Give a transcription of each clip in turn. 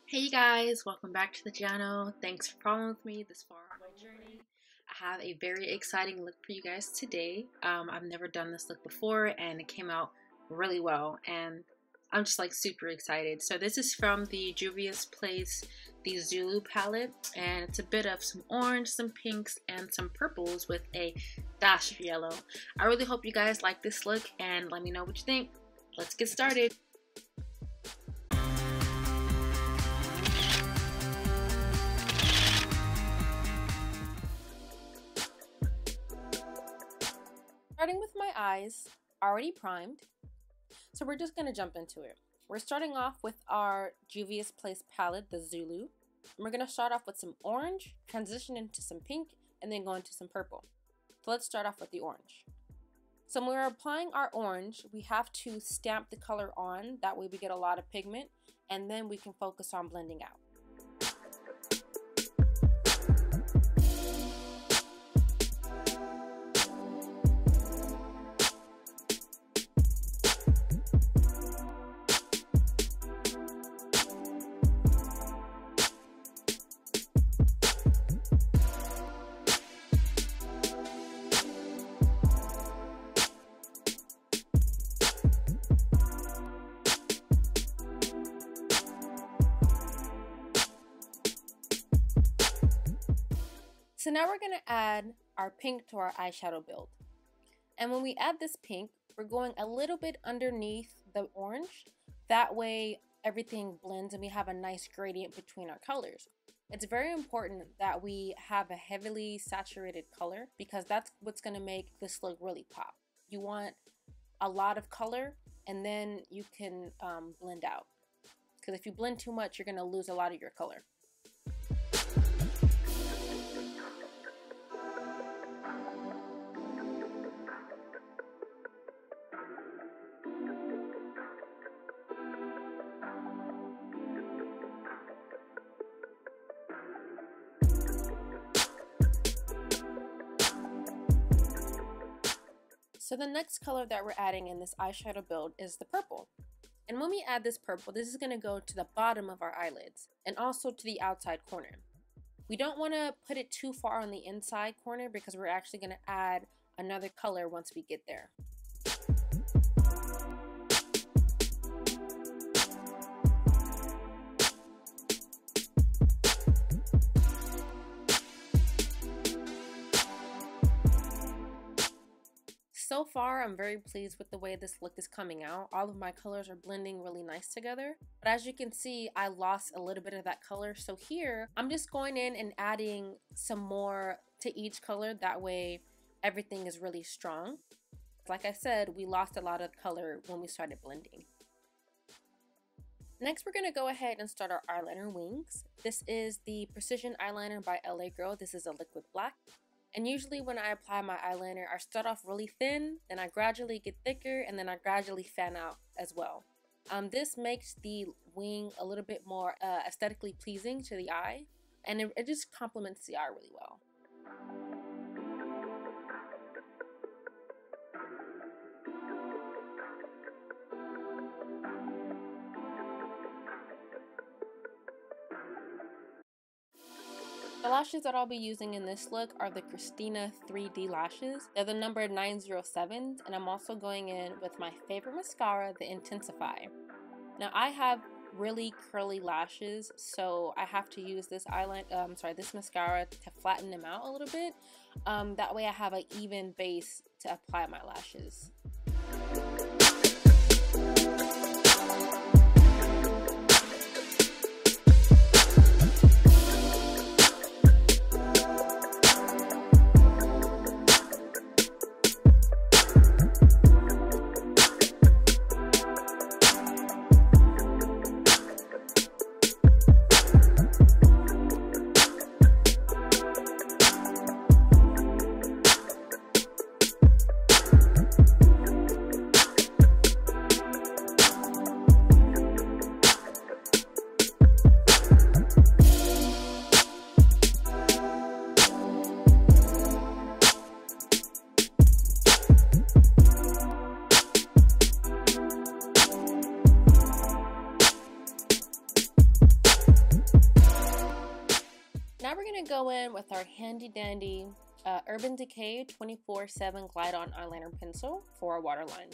Hey you guys, welcome back to the channel. Thanks for following with me this far on my journey. I have a very exciting look for you guys today. I've never done this look before and it came out really well and I'm just like super excited. So this is from the Juvia's Place, the Zulu palette, and it's a bit of some orange, some pinks, and some purples with a dash of yellow. I really hope you guys like this look and let me know what you think. Let's get started. Starting with my eyes, already primed, so we're just going to jump into it. We're starting off with our Juvia's Place palette, the Zulu. And we're going to start off with some orange, transition into some pink, and then go into some purple. So let's start off with the orange. So when we're applying our orange, we have to stamp the color on, that way we get a lot of pigment, and then we can focus on blending out. So now we're going to add our pink to our eyeshadow build. And when we add this pink, we're going a little bit underneath the orange. That way everything blends and we have a nice gradient between our colors. It's very important that we have a heavily saturated color because that's what's going to make this look really pop. You want a lot of color and then you can blend out. Because if you blend too much, you're going to lose a lot of your color. So the next color that we're adding in this eyeshadow build is the purple. And when we add this purple, this is going to go to the bottom of our eyelids and also to the outside corner. We don't want to put it too far on the inside corner because we're actually going to add another color once we get there. So far, I'm very pleased with the way this look is coming out. All of my colors are blending really nice together. But as you can see, I lost a little bit of that color. So here, I'm just going in and adding some more to each color. That way, everything is really strong. Like I said, we lost a lot of color when we started blending. Next, we're going to go ahead and start our eyeliner wings. This is the Precision Eyeliner by LA Girl. This is a liquid black. And usually when I apply my eyeliner, I start off really thin, then I gradually get thicker, and then I gradually fan out as well. This makes the wing a little bit more aesthetically pleasing to the eye, and it just complements the eye really well. The lashes that I'll be using in this look are the Christina 3D lashes. They're the number 907, and I'm also going in with my favorite mascara, the Intenseif-Eye. Now I have really curly lashes, so I have to use this this mascara to flatten them out a little bit. That way I have an even base to apply my lashes. Now we're going to go in with our handy dandy Urban Decay 24/7 Glide On Eyeliner Pencil for our waterline.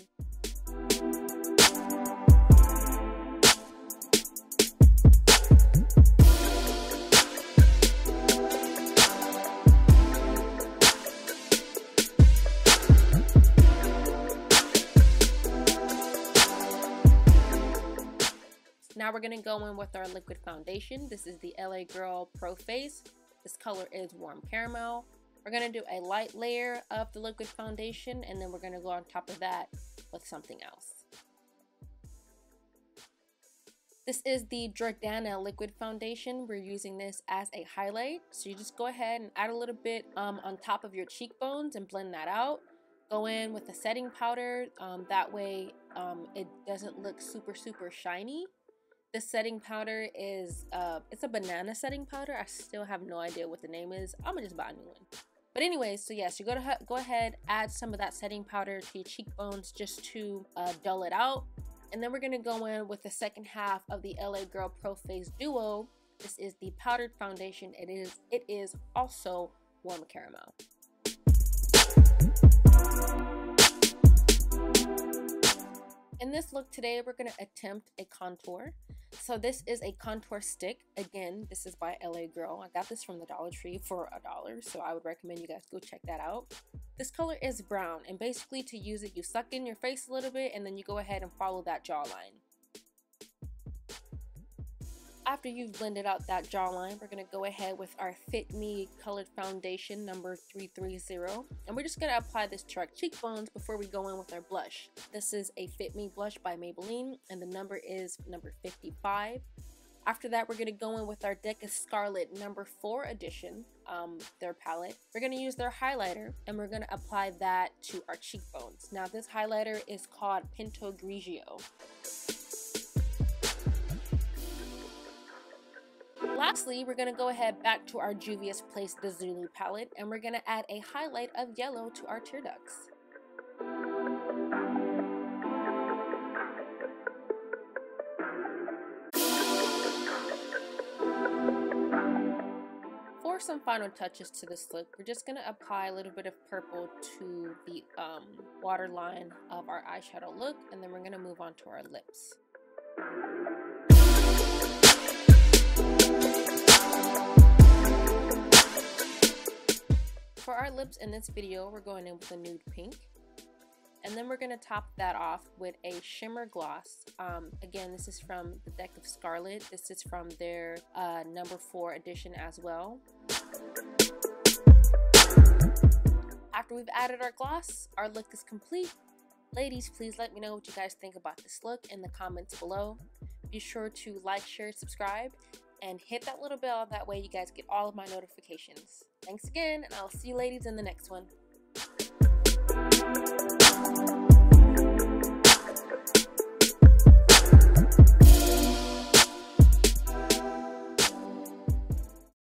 Now we're going to go in with our liquid foundation. This is the LA Girl Proface. This color is Warm Caramel. We're going to do a light layer of the liquid foundation, and then we're going to go on top of that with something else. This is the Jordana liquid foundation. We're using this as a highlight. So you just go ahead and add a little bit on top of your cheekbones and blend that out. Go in with a setting powder. That way it doesn't look super shiny. This setting powder is, it's a banana setting powder. I still have no idea what the name is. I'm gonna just buy a new one. But anyways, so yes, you go ahead, add some of that setting powder to your cheekbones just to dull it out. And then we're gonna go in with the second half of the LA Girl Proface Duo. This is the powdered foundation. It is also Warm Caramel. In this look today, we're going to attempt a contour. So this is a contour stick. Again, this is by LA Girl. I got this from the Dollar Tree for $1, so I would recommend you guys go check that out. This color is brown, and basically to use it, you suck in your face a little bit, and then you go ahead and follow that jawline. After you've blended out that jawline, we're going to go ahead with our Fit Me colored foundation number 330, and we're just going to apply this to our cheekbones before we go in with our blush. This is a Fit Me blush by Maybelline, and the number is number 55. After that, we're going to go in with our Decay Scarlet number 4 edition, their palette. We're going to use their highlighter, and we're going to apply that to our cheekbones. Now, this highlighter is called Pinto Grigio. Lastly, we're going to go ahead back to our Juvia's Place the Zulu palette, and we're going to add a highlight of yellow to our tear ducts. For some final touches to this look, we're just going to apply a little bit of purple to the waterline of our eyeshadow look, and then we're going to move on to our lips. For our lips in this video, we're going in with a nude pink, and then we're going to top that off with a shimmer gloss. Again, this is from the deck of Scarlet. This is from their number 4 edition as well. After we've added our gloss, our look is complete. Ladies, please let me know what you guys think about this look in the comments below. Be sure to like, share, subscribe, and hit that little bell. That way you guys get all of my notifications. Thanks again, and I'll see you ladies in the next one.